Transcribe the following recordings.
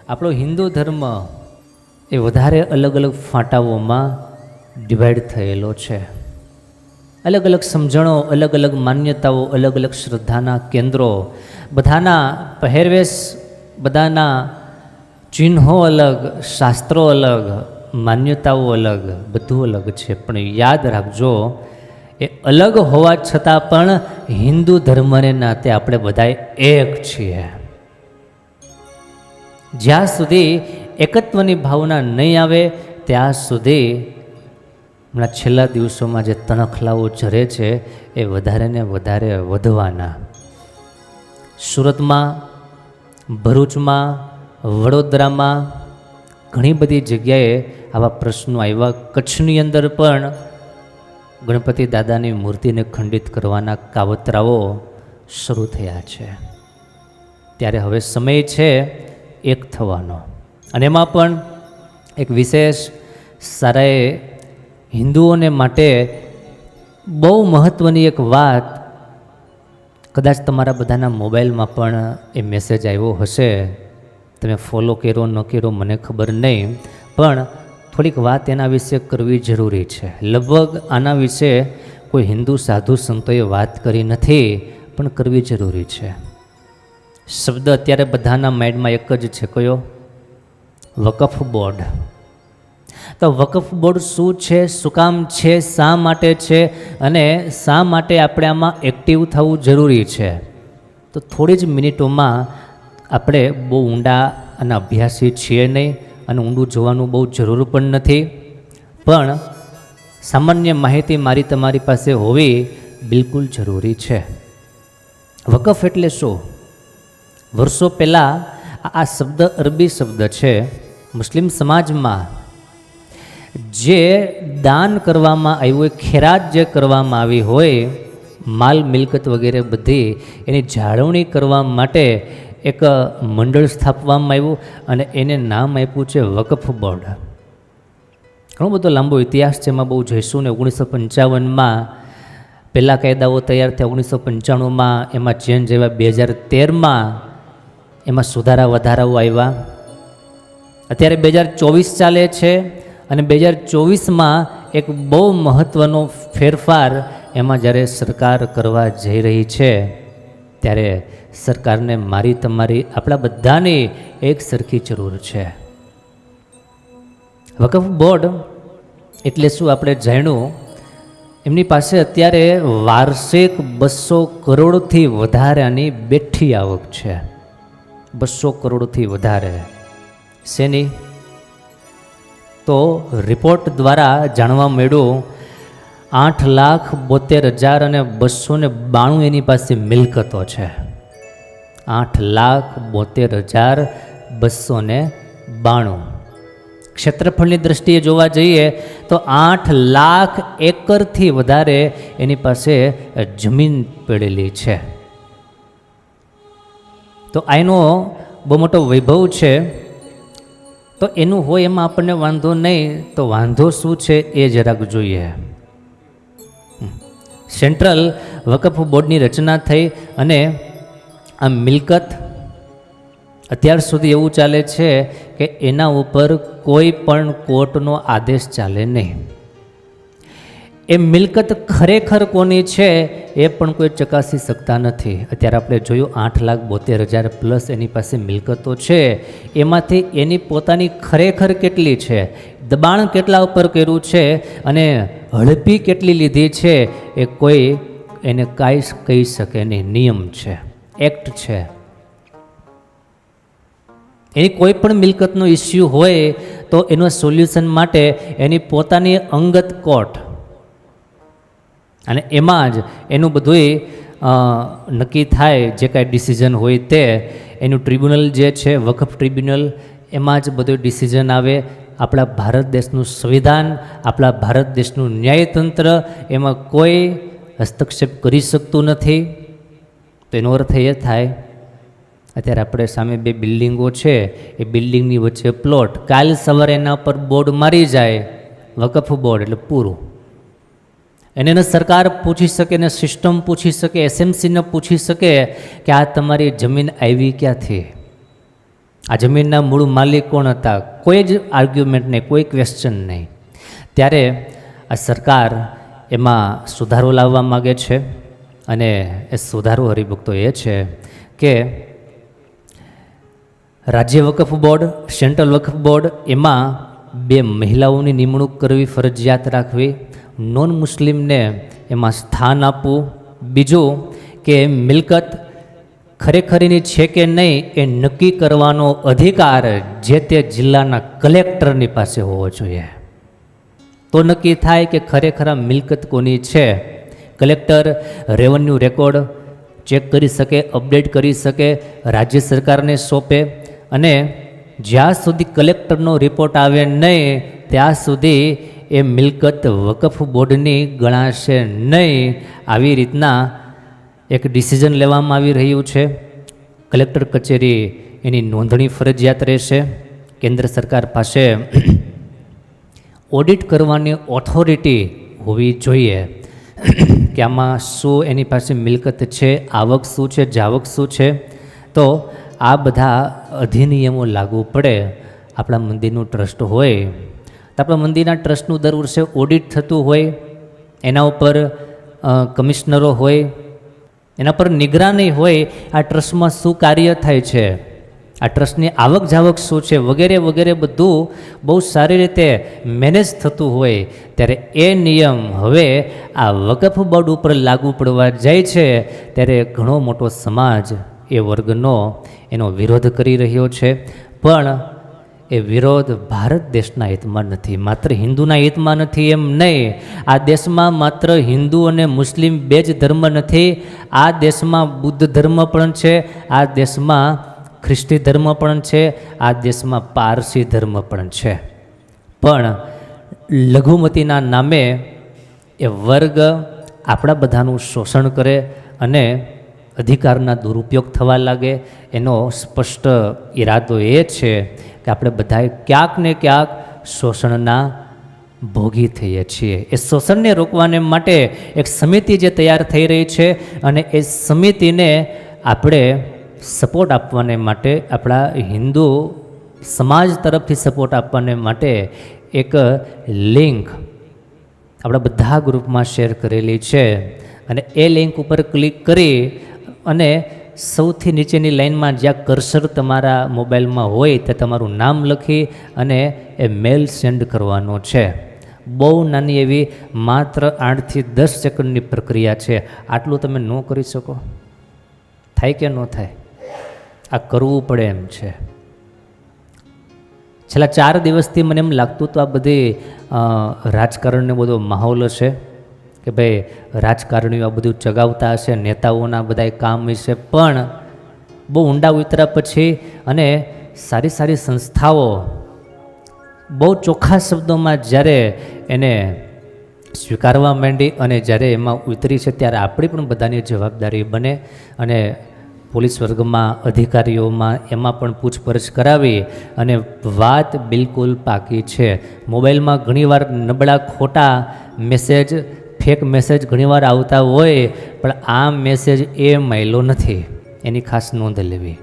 આપણો હિન્દુ ધર્મ એ વધારે અલગ અલગ ફાંટાઓમાં ડિવાઈડ થયેલો છે. અલગ અલગ સમજણો, અલગ અલગ માન્યતાઓ, અલગ અલગ શ્રદ્ધાના કેન્દ્રો, બધાના પહેરવેશ, બધાના ચિહ્નો અલગ, શાસ્ત્રો અલગ, માન્યતાઓ અલગ, બધું અલગ છે. પણ યાદ રાખજો, એ અલગ હોવા છતાં પણ હિન્દુ ધર્મને નાતે આપણે બધા એક છીએ. જ્યાં સુધી એકત્વની ભાવના નહીં આવે ત્યાં સુધી હમણાં છેલ્લા દિવસોમાં જે તણખલાઓ ઝરે છે એ વધારે ને વધારે વધવાના. સુરતમાં, ભરૂચમાં, વડોદરામાં ઘણી બધી જગ્યાએ આવા પ્રશ્નો આવ્યા. કચ્છની અંદર પણ ગણપતિ દાદાની મૂર્તિને ખંડિત કરવાના કાવતરાઓ શરૂ થયા છે. ત્યારે હવે સમય છે એક થવાનો. અને એમાં પણ એક વિશેષ સારાએ હિન્દુઓને માટે બહુ મહત્ત્વની એક વાત, કદાચ તમારા બધાના મોબાઈલમાં પણ એ મેસેજ આવ્યો હશે, તમે ફોલો કર્યો ન કર્યો મને ખબર નહીં, પણ થોડીક વાત એના વિશે કરવી જરૂરી છે. લગભગ આના વિશે કોઈ હિન્દુ સાધુ સંતોએ વાત કરી નથી, પણ કરવી જરૂરી છે. શબ્દ અત્યારે બધાના માઇન્ડમાં એક જ છે, કયો? વકફ બોર્ડ. તો વકફ બોર્ડ શું છે, શું કામ છે, શા માટે છે અને શા માટે આપણે આમાં એક્ટિવ થવું જરૂરી છે, તો થોડી જ મિનિટોમાં આપણે બહુ ઊંડા અને અભ્યાસી છીએ નહીં અને ઊંડું જોવાનું બહુ જરૂર પણ નથી, પણ સામાન્ય માહિતી મારી તમારી પાસે હોવી બિલકુલ જરૂરી છે. વકફ એટલે શું? વર્ષો પહેલાં આ શબ્દ અરબી શબ્દ છે. મુસ્લિમ સમાજમાં જે દાન કરવામાં આવ્યું હોય, ખેરાત જે કરવામાં આવી હોય, માલ મિલકત વગેરે બધી એની જાળવણી કરવા માટે એક મંડળ સ્થાપવામાં આવ્યું અને એને નામ આપ્યું છે વકફ બોર્ડ. ઘણો બધો લાંબો ઇતિહાસ છે, એમાં બહુ જઈશું ને. 1955માં પહેલાં કાયદાઓ તૈયાર થયા, 1995માં એમાં ચેન્જ આવ્યા, 2013માં એમાં સુધારા વધારાઓ આવ્યા. અત્યારે 2024 ચાલે છે અને 2024માં એક બહુ મહત્ત્વનો ફેરફાર એમાં જ્યારે સરકાર કરવા જઈ રહી છે, ત્યારે સરકારને મારી તમારી આપણા બધાની એક સરખી જરૂર છે. વકફ બોર્ડ એટલે શું આપણે જાણ્યું. એમની પાસે અત્યારે વાર્ષિક 200 કરોડથી વધારાની બેઠી આવક છે. 200 કરોડથી વધારે. શેની? તો રિપોર્ટ દ્વારા જાણવા મળ્યું 8,72,292 એની પાસે મિલકતો છે. 8,72,292. ક્ષેત્રફળની દ્રષ્ટિએ જોવા જઈએ તો 8 લાખ એકરથી વધારે એની પાસે જમીન પડેલી છે. તો આનો બહુ મોટો વૈભવ છે. તો એનું હોય એમાં આપણને વાંધો નહીં, તો વાંધો શું છે એ જરાક જોઈએ. સેન્ટ્રલ વકફ બોર્ડની રચના થઈ અને આ મિલકત અત્યાર સુધી એવું ચાલે છે કે એના ઉપર કોઈ પણ કોર્ટનો આદેશ ચાલે નહીં. એ મિલકત ખરેખર કોની છે એ પણ કોઈ ચકાસી શકતા નથી. અત્યારે આપણે જોયું 8,72,000 પ્લસ એની પાસે મિલકતો છે. એમાંથી એની પોતાની ખરેખર કેટલી છે, દબાણ કેટલા ઉપર કર્યું છે અને હડપી કેટલી લીધી છે, એ કોઈ એને કાંઈ કહી શકે નહીં. નિયમ છે, એક્ટ છે. એની કોઈ પણ મિલકતનો ઇસ્યુ હોય તો એનો સોલ્યુશન માટે એની પોતાની અંગત કોર્ટ, અને એમાં જ એનું બધુંય નક્કી થાય. જે કાંઈ ડિસિઝન હોય તે એનું ટ્રિબ્યુનલ જે છે વકફ ટ્રિબ્યુનલ, એમાં જ બધું ડિસિઝન આવે. આપણા ભારત દેશનું સંવિધાન, આપણા ભારત દેશનું ન્યાયતંત્ર, એમાં કોઈ હસ્તક્ષેપ કરી શકતું નથી. તો એનો અર્થ એ થાય, અત્યારે આપણે સામે 2 બિલ્ડિંગો છે, એ બિલ્ડિંગની વચ્ચે પ્લોટ, કાલ સવારે એના પર બોર્ડ મારી જાય વકફ બોર્ડ એટલે પૂરું. એને સરકાર પૂછી શકે, ને સિસ્ટમ પૂછી શકે, એસએમસીને પૂછી શકે કે આ તમારી જમીન આવી ક્યાંથી, આ જમીનના મૂળ માલિક કોણ હતા? કોઈ જ આર્ગ્યુમેન્ટ નહીં, કોઈ ક્વેશ્ચન નહીં. ત્યારે આ સરકાર એમાં સુધારો લાવવા માગે છે અને એ સુધારો હરિભક્તો એ છે કે રાજ્ય વકફ બોર્ડ, સેન્ટ્રલ વકફ બોર્ડ એમાં 2 મહિલાઓની નિમણૂક કરવી ફરજિયાત રાખવી, નોન મુસ્લિમને એમાં સ્થાન આપવું. બીજું કે મિલકત ખરેખરીની છે કે નહીં એ નક્કી કરવાનો અધિકાર જે તે જિલ્લાના કલેક્ટરની પાસે હોવો જોઈએ. તો નક્કી થાય કે ખરેખર આ મિલકત કોની છે. કલેક્ટર રેવન્યુ રેકોર્ડ ચેક કરી શકે, અપડેટ કરી શકે, રાજ્ય સરકારને સોંપે અને જ્યાં સુધી કલેક્ટરનો રિપોર્ટ આવે નહીં ત્યાં સુધી એ મિલકત વકફ બોર્ડની ગણાશે નહીં. આવી રીતના એક ડિસિઝન લેવામાં આવી રહ્યું છે. કલેક્ટર કચેરી એની નોંધણી ફરજિયાત રહેશે. કેન્દ્ર સરકાર પાસે ઓડિટ કરવાની ઓથોરિટી હોવી જોઈએ કે આમાં શું એની પાસે મિલકત છે, આવક શું છે, જાવક શું છે. તો આ બધા અધિનિયમો લાગુ પડે. આપણા મંદિરનું ટ્રસ્ટ હોય તો આપણા મંદિરના ટ્રસ્ટનું દર વર્ષે ઓડિટ થતું હોય, એના ઉપર કમિશનરો હોય, એના પર નિગરાની હોય. આ ટ્રસ્ટમાં શું કાર્ય થાય છે, આ ટ્રસ્ટની આવક જાવક શું છે વગેરે વગેરે બધું બહુ સારી રીતે મેનેજ થતું હોય. ત્યારે એ નિયમ હવે આ વકફ બોર્ડ ઉપર લાગુ પડવા જાય છે ત્યારે ઘણો મોટો સમાજ એ વર્ગનો એનો વિરોધ કરી રહ્યો છે. પણ એ વિરોધ ભારત દેશના હિતમાં નથી, માત્ર હિન્દુના હિતમાં નથી એમ નહીં. આ દેશમાં માત્ર હિન્દુ અને મુસ્લિમ 2 જ ધર્મ નથી. આ દેશમાં બુદ્ધ ધર્મ પણ છે, આ દેશમાં ખ્રિસ્તી ધર્મ પણ છે, આ દેશમાં પારસી ધર્મ પણ છે. પણ લઘુમતીના નામે એ વર્ગ આપણા બધાનું શોષણ કરે અને અધિકારના દુરુપયોગ થવા લાગે. એનો સ્પષ્ટ ઈરાદો એ છે કે આપણે બધાએ ક્યાંક ને ક્યાંક શોષણના ભોગી થઈએ છીએ. એ શોષણને રોકવાને માટે એક સમિતિ જે તૈયાર થઈ રહી છે અને એ સમિતિને આપણે સપોર્ટ આપવાને માટે, આપણા હિન્દુ સમાજ તરફથી સપોર્ટ આપવાને માટે એક લિંક આપણા બધા ગ્રુપમાં શેર કરેલી છે. અને એ લિંક ઉપર ક્લિક કરી અને સૌથી નીચેની લાઇનમાં જ્યાં કર્સર તમારા મોબાઈલમાં હોય તે તમારું નામ લખી અને એ મેલ સેન્ડ કરવાનો છે. બહુ નાની એવી માત્ર 8 થી 10 સેકન્ડની પ્રક્રિયા છે. આટલું તમે ન કરી શકો? થાય કે ન થાય? આ કરવું પડે એમ છે. છેલ્લા 4 દિવસથી મને એમ લાગતું તો આ બધી રાજકારણનો બધો માહોલ હશે કે ભાઈ રાજકારણીઓ આ બધું ચગાવતા હશે, નેતાઓના બધા કામ વિશે. પણ બહુ ઊંડા ઉતર્યા પછી અને સારી સારી સંસ્થાઓ બહુ ચોખ્ખા શબ્દોમાં જ્યારે એને સ્વીકારવા માંડી અને જ્યારે એમાં ઉતરી છે ત્યારે આપણી પણ બધાની જવાબદારી બને અને પોલીસ વર્ગમાં, અધિકારીઓમાં એમાં પણ પૂછપરછ કરાવી અને વાત બિલકુલ પાકી છે. મોબાઈલમાં ઘણીવાર નબળા ખોટા મેસેજ, ફેક મેસેજ ઘણીવાર આવતા હોય, પણ આ મેસેજ એ મહિલો નથી, એની ખાસ નોંધ લેવી.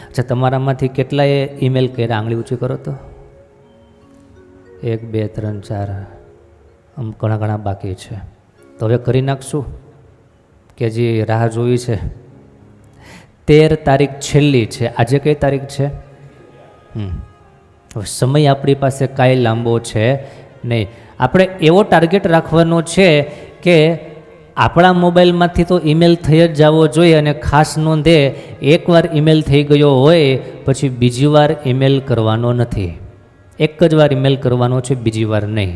અચ્છા, તમારામાંથી કેટલાએ ઈમેલ કર્યા? આંગળી ઊંચી કરો તો. 1 2 3 4, આમ ઘણા બાકી છે. તો હવે કરી નાખશું કે જે રાહ જોઈ છે. 13 તારીખ છેલ્લી છે. આજે કઈ તારીખ છે? હવે સમય આપણી પાસે કાંઈ લાંબો છે નહીં. આપણે એવો ટાર્ગેટ રાખવાનો છે કે આપણા મોબાઈલમાંથી તો ઈમેલ થઈ જ જવો જોઈએ. અને ખાસ નોંધે, એકવાર ઈમેલ થઈ ગયો હોય પછી બીજી વાર ઈમેલ કરવાનો નથી. એક જ વાર ઈમેલ કરવાનો છે, બીજી વાર નહીં.